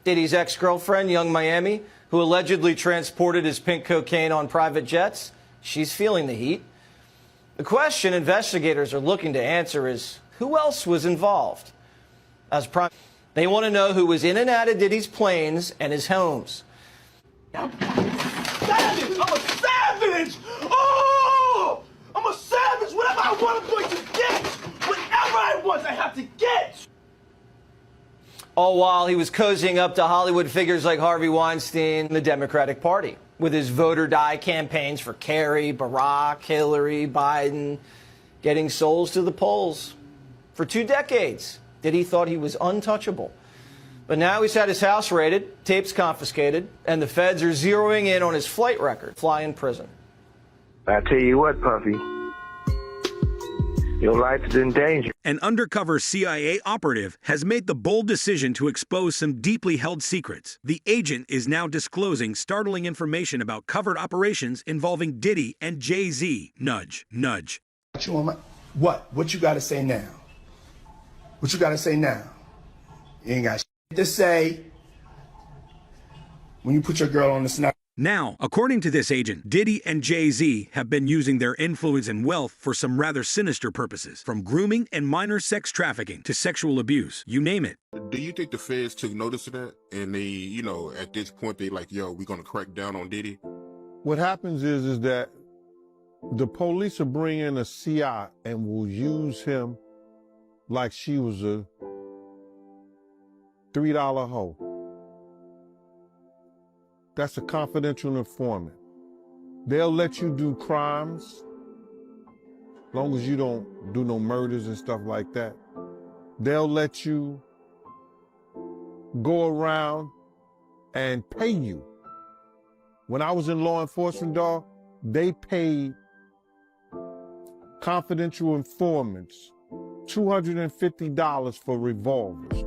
Diddy's ex-girlfriend, Young Miami, who allegedly transported his pink cocaine on private jets, she's feeling the heat. The question investigators are looking to answer is, who else was involved? They want to know who was in and out of Diddy's planes and his homes. I'm a savage! Oh! I'm a savage! Whatever I want, I'm going to get! Whatever I want, I have to get! All while he was cozying up to Hollywood figures like Harvey Weinstein and the Democratic Party, with his vote or die campaigns for Kerry, Barack, Hillary, Biden, getting souls to the polls. For 2 decades, Diddy thought he was untouchable. But now he's had his house raided, tapes confiscated, and the feds are zeroing in on his flight record, fly in prison. I tell you what, Puffy, your life is in danger. An undercover CIA operative has made the bold decision to expose some deeply held secrets. The agent is now disclosing startling information about covert operations involving Diddy and Jay Z. Nudge, nudge. What? What you gotta say now? What you gotta say now? You ain't got shit to say when you put your girl on the snap. Now, according to this agent, Diddy and Jay Z have been using their influence and wealth for some rather sinister purposes, from grooming and minor sex trafficking to sexual abuse, you name it. Do you think the feds took notice of that? And they, you know, at this point, they like, yo, we're going to crack down on Diddy? What happens is that the police will bring in a CI and will use him like she was a $3 hoe. That's a confidential informant. They'll let you do crimes, long as you don't do no murders and stuff like that. They'll let you go around and pay you. When I was in law enforcement, dog, they paid confidential informants $250 for revolvers,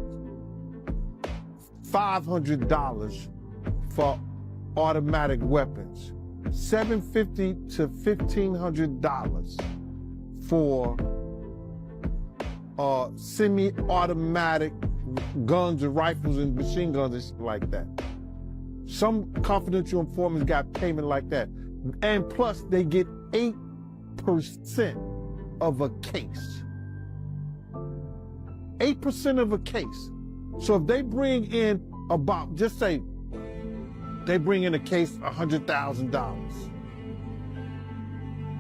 $500 for automatic weapons, $750 to $1,500 for semi-automatic guns and rifles and machine guns and shit like that. Some confidential informants got payment like that. And plus they get 8% of a case. 8% of a case. So if they bring in about, just say, they bring in a case $100,000.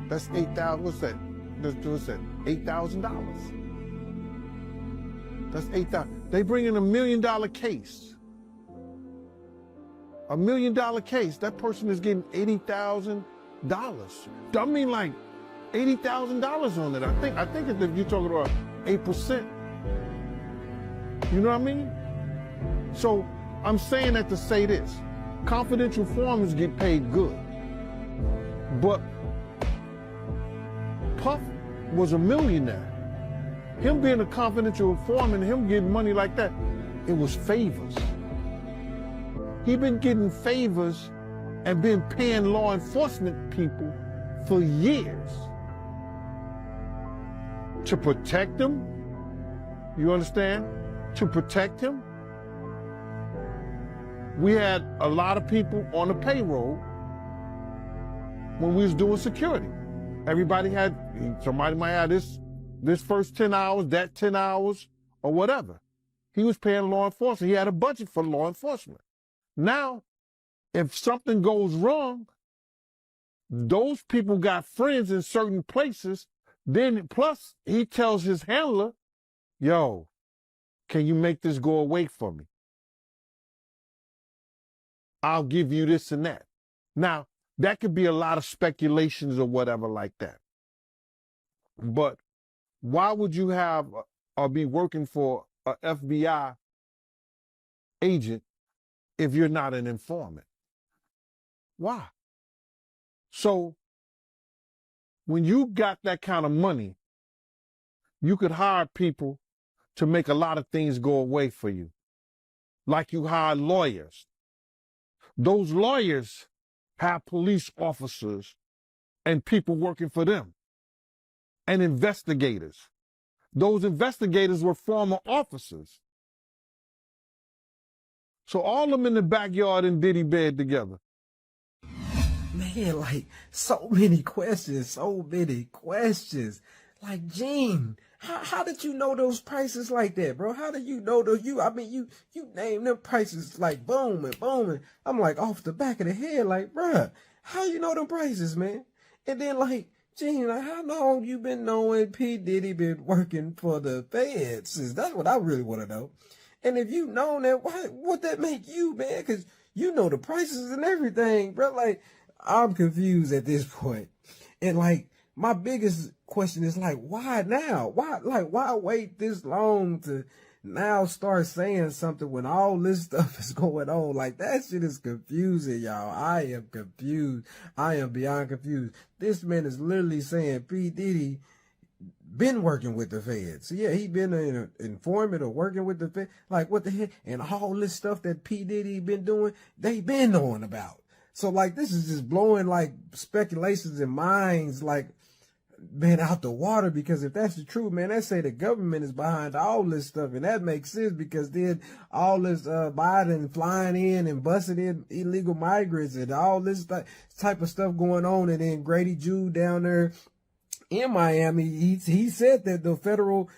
That's 8,000. What's that? What's that? $8,000. That's 8,000. They bring in $1 million case. $1 million case. That person is getting $80,000. I mean, like $80,000 on it. I think if you're talking about 8%. You know what I mean? So I'm saying that to say this. Confidential informants get paid good. But Puff was a millionaire. Him being a confidential informant, him getting money like that, it was favors. He been getting favors and been paying law enforcement people for years to protect them. You understand? To protect him. We had a lot of people on the payroll when we was doing security. Everybody had, somebody might have this first 10 hours, that 10 hours, or whatever. He was paying law enforcement. He had a budget for law enforcement. Now, if something goes wrong, those people got friends in certain places. Then plus he tells his handler, yo, can you make this go away for me? I'll give you this and that. Now, that could be a lot of speculations or whatever like that. But why would you have or be working for an FBI agent if you're not an informant? Why? So when you got that kind of money, you could hire people to make a lot of things go away for you. Like you hire lawyers. Those lawyers have police officers and people working for them and investigators. Those investigators were former officers. So all of them in the backyard in Diddy bed together. Man, like, so many questions. Like, Gene, how did you know those prices like that, bro? How did you know those? You name them prices like boom and boom. And I'm like off the back of the head, like, bruh, how you know them prices, man? And then like, Gene, like, how long you been knowing P. Diddy been working for the feds? That's what I really want to know. And if you know that, what that make you, man? Because you know the prices and everything, bro. Like, I'm confused at this point. And like, my biggest question is like, why now? Why wait this long to now start saying something when all this stuff is going on? Like, that shit is confusing, y'all. I am confused. I am beyond confused. This man is literally saying P. Diddy been working with the feds. Yeah, he been an informant or working with the feds. Like, what the heck? And all this stuff that P. Diddy been doing, they been knowing about. So like, this is just blowing like speculations and minds, like, man, out the water, because if that's the truth, man, that say the government is behind all this stuff, and that makes sense because then all this Biden flying in and busting in illegal migrants and all this type of stuff going on, and then Grady Jude down there in Miami, he said that the federal,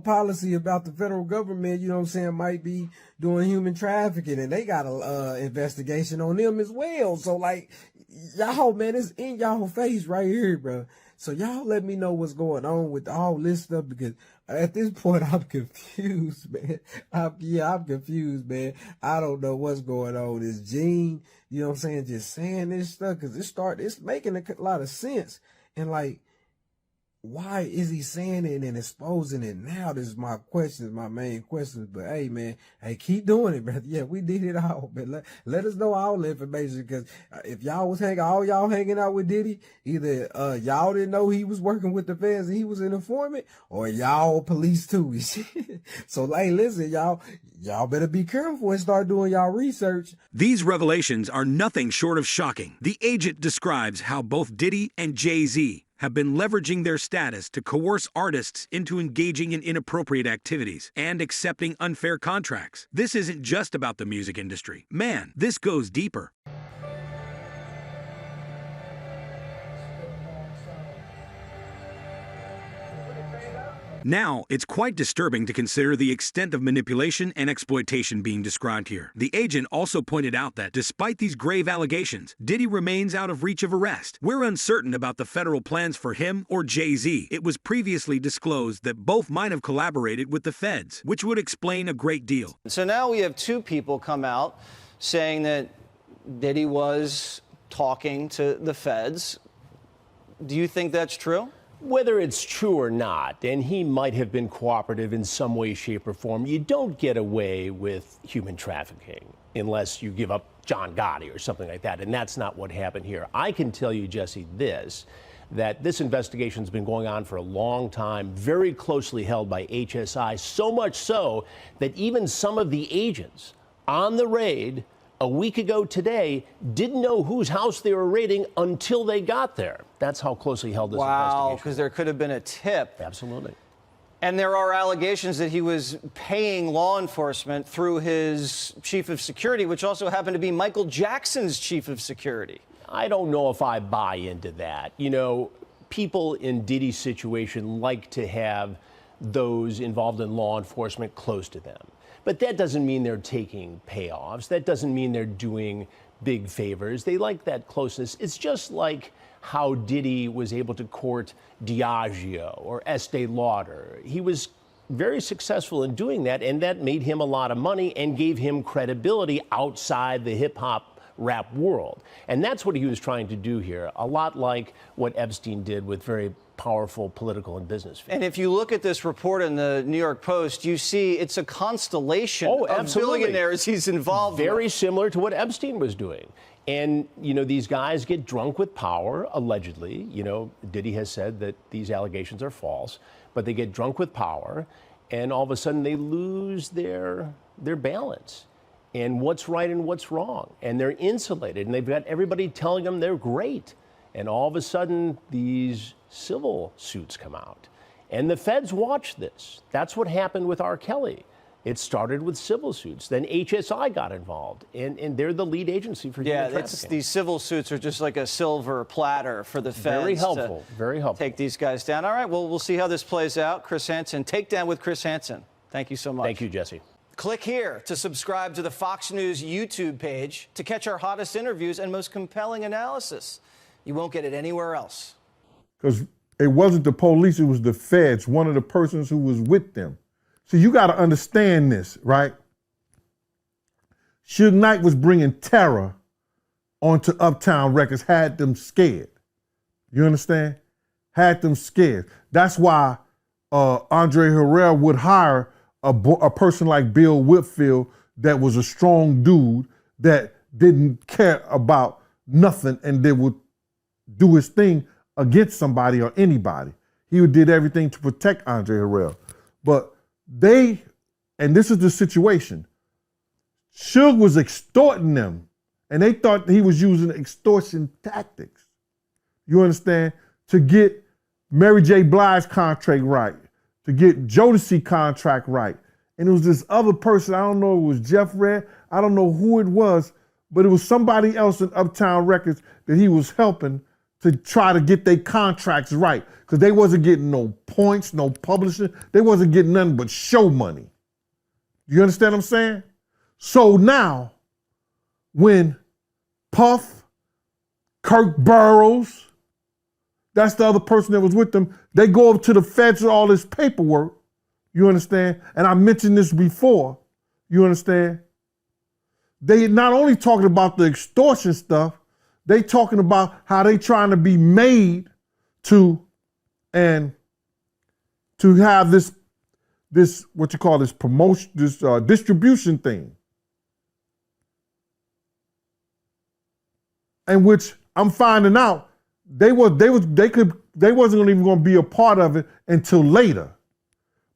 policy about the federal government, might be doing human trafficking, and they got a investigation on them as well. So like, y'all, man, it's in y'all face right here, bro. So y'all let me know what's going on with all this stuff, because at this point I'm confused, man. I'm confused, man. I don't know what's going on. Is Gene, just saying this stuff? Cause it's making a lot of sense. And like, why is he saying it and exposing it now? This is my questions, my main questions. But hey, man, keep doing it, brother. Yeah, we did it all, but let us know all the information, because if y'all was hanging out with Diddy, either y'all didn't know he was working with the feds and he was an informant, or y'all police too. So hey, listen, y'all better be careful and start doing y'all research. These revelations are nothing short of shocking. The agent describes how both Diddy and Jay Z have been leveraging their status to coerce artists into engaging in inappropriate activities and accepting unfair contracts. This isn't just about the music industry. Man, this goes deeper. Now, it's quite disturbing to consider the extent of manipulation and exploitation being described here. The agent also pointed out that, despite these grave allegations, Diddy remains out of reach of arrest. We're uncertain about the federal plans for him or Jay Z. It was previously disclosed that both might have collaborated with the feds, which would explain a great deal. So now we have two people come out saying that Diddy was talking to the feds. Do you think that's true? Whether it's true or not, and he might have been cooperative in some way, shape, or form, you don't get away with human trafficking unless you give up John Gotti or something like that, and that's not what happened here. I can tell you, Jesse, that this investigation's been going on for a long time, very closely held by HSI, so much so that even some of the agents on the raid a week ago today didn't know whose house they were raiding until they got there. That's how closely held this investigation. Wow, because there could have been a tip. Absolutely. And there are allegations that he was paying law enforcement through his chief of security, which also happened to be Michael Jackson's chief of security. I don't know if I buy into that. People in Diddy's situation like to have those involved in law enforcement close to them. But that doesn't mean they're taking payoffs. That doesn't mean they're doing big favors. They like that closeness. It's just like how Diddy was able to court Diageo or Estee Lauder. He was very successful in doing that, and that made him a lot of money and gave him credibility outside the hip-hop rap world. And that's what he was trying to do here, a lot like what Epstein did with very powerful political and business figures. And if you look at this report in the New York Post, you see it's a constellation of billionaires he's involved with. Very similar to what Epstein was doing. And, these guys get drunk with power, allegedly. Diddy has said that these allegations are false, but they get drunk with power, and all of a sudden they lose their balance and what's right and what's wrong. And they're insulated, and they've got everybody telling them they're great. And all of a sudden, these civil suits come out. And the feds watch this. That's what happened with R. Kelly. It started with civil suits. Then HSI got involved, and they're the lead agency for human trafficking. These civil suits are just like a silver platter for the feds. Very helpful, very helpful. Take these guys down. All right, well, we'll see how this plays out. Chris Hansen, Takedown with Chris Hansen. Thank you so much. Thank you, Jesse. Click here to subscribe to the Fox News YouTube page to catch our hottest interviews and most compelling analysis. You won't get it anywhere else. Because it wasn't the police, it was the feds, one of the persons who was with them. So you got to understand this, right? Suge Knight was bringing terror onto Uptown Records, had them scared. You understand? Had them scared. That's why Andre Harrell would hire a person like Bill Whitfield that was a strong dude that didn't care about nothing and that would do his thing against somebody or anybody. He did everything to protect Andre Harrell. But and this is the situation, Suge was extorting them, and they thought he was using extortion tactics. You understand? To get Mary J. Blige's contract right, to get Jodeci contract right. And it was this other person, I don't know, it was Jeff Red, I don't know who it was, but it was somebody else in Uptown Records that he was helping to try to get their contracts right. Because they wasn't getting no points, no publishing. They wasn't getting nothing but show money. You understand what I'm saying? So now, when Puff, Kirk Burroughs, that's the other person that was with them, they go up to the feds with all this paperwork, you understand? And I mentioned this before, you understand? They not only talking about the extortion stuff, they talking about how they trying to be made to have this what you call this promotion, this distribution thing, and which I'm finding out they wasn't even going to be a part of it until later,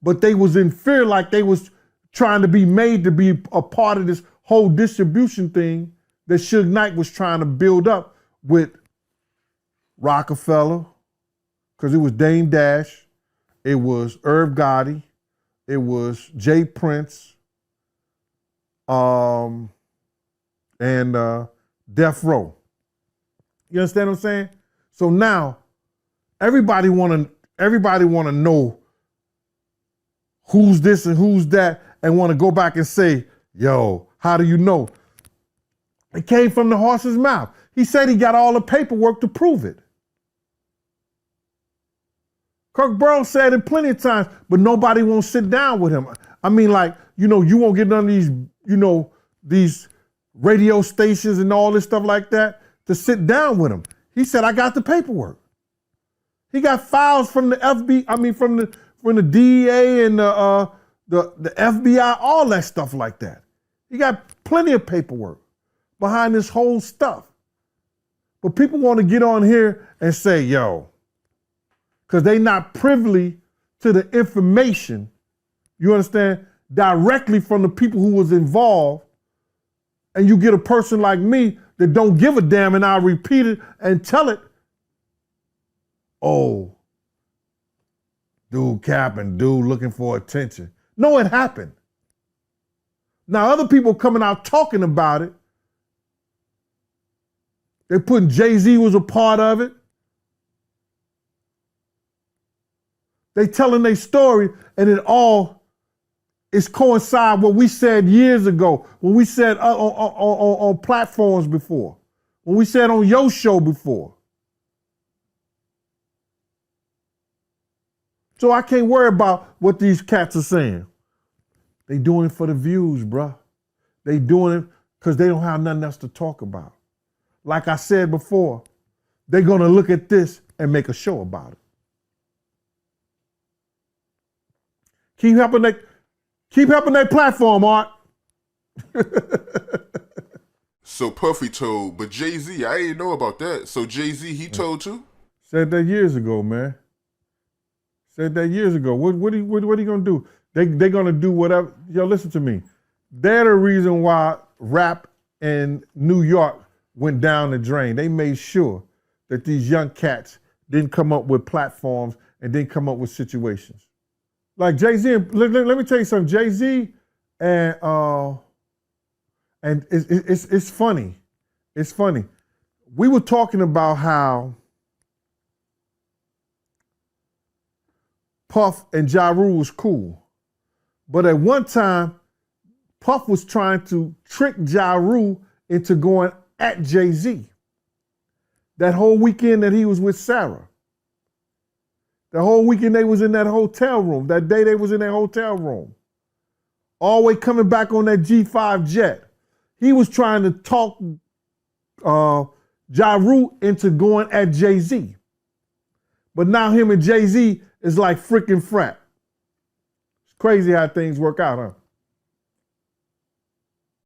but they was in fear, like they was trying to be made to be a part of this whole distribution thing that Suge Knight was trying to build up with Rockefeller, because it was Dame Dash, it was Irv Gotti, it was Jay Prince, and Death Row. You understand what I'm saying? So now everybody wanna know who's this and who's that, and want to go back and say, yo, how do you know? It came from the horse's mouth. He said he got all the paperwork to prove it. Kirk Burroughs said it plenty of times, but nobody won't sit down with him. I mean, like, you won't get none of these, these radio stations and all this stuff like that to sit down with him. He said, I got the paperwork. He got files from the from the DEA and the FBI, all that stuff like that. He got plenty of paperwork behind this whole stuff. But people want to get on here and say, yo, because they not privy to the information, you understand, directly from the people who was involved. And you get a person like me that don't give a damn, and I'll repeat it and tell it. Oh, dude capping, dude looking for attention. No, it happened. Now, other people coming out talking about it, they putting Jay Z was a part of it. They telling their story, and it all is coincide what we said years ago, when we said on platforms before, when we said on your show before. So I can't worry about what these cats are saying. They doing it for the views, bruh. They doing it because they don't have nothing else to talk about. Like I said before, they're gonna look at this and make a show about it. Keep helping that platform, Art. So Puffy told, but Jay Z, I didn't know about that. So Jay Z, he told too? Said that years ago, man. Said that years ago. What are you gonna do? They're gonna do whatever. Yo, listen to me. They're the reason why rap in New York went down the drain. They made sure that these young cats didn't come up with platforms and didn't come up with situations. Like Jay Z, let me tell you something. Jay Z And it's funny. It's funny. We were talking about how Puff and Ja Rule was cool. But at one time, Puff was trying to trick Ja Rule into going at Jay Z. That whole weekend that he was with Sarah. The whole weekend they was in that hotel room. That day they was in that hotel room. Always coming back on that G5 jet. He was trying to talk Ja Rule into going at Jay Z. But now him and Jay Z is like freaking frat. It's crazy how things work out, huh?